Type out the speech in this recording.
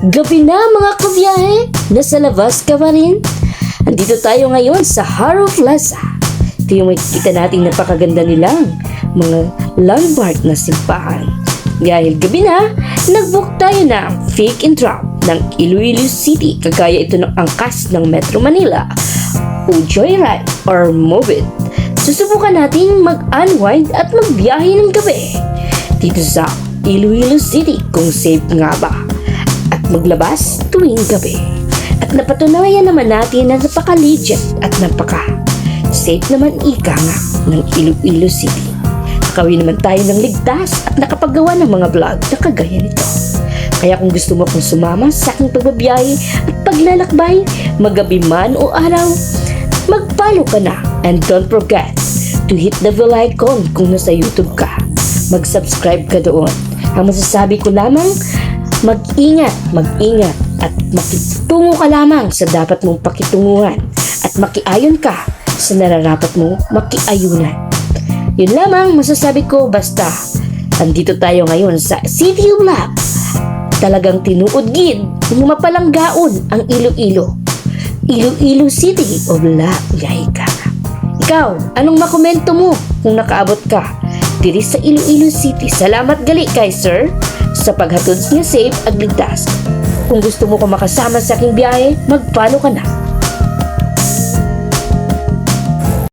Gabi na mga kabiyahe, nasa labas ka pa rin? Andito tayo ngayon sa Haro Plaza. Ito yung makikita natin napakaganda nilang mga landmark na simbahan. Dahil gabi na, nag-book tayo ng Fake and Drop ng Iloilo City, kagaya ito ng angkas ng Metro Manila o Joyride or Move It. Susubukan natin mag-unwind at magbiyahe ng gabi dito sa Iloilo City kung safe nga ba at maglabas tuwing gabi. At napatunayan naman natin na napaka-legit at napaka-safe naman ika nga ng Iloilo City. Nakawin naman tayo ng ligtas at nakapagawa ng mga vlog na kagaya nito. Kaya kung gusto mo pong sumama sa aking pagbabiyahe at paglalakbay, magabi man o araw, mag-follow ka na and don't forget to hit the bell icon kung nasa YouTube ka. Mag-subscribe ka doon. Ang masasabi ko lamang, mag-ingat at makitungo ka lamang sa dapat mong pakitunguhan at makiayon ka sa nararapat mong makiayunan. Yun lamang masasabi ko, basta andito tayo ngayon sa City of Love. Talagang tinuod gid kung mapalanggaon ang Iloilo. Iloilo City of Love, yay ka. Ikaw, anong makomento mo kung nakaabot ka diri sa Iloilo City? Salamat gali kay sir sa paghatod niya safe at ligtas. Kung gusto mo ko makasama sa aking biyahe, mag-follow ka na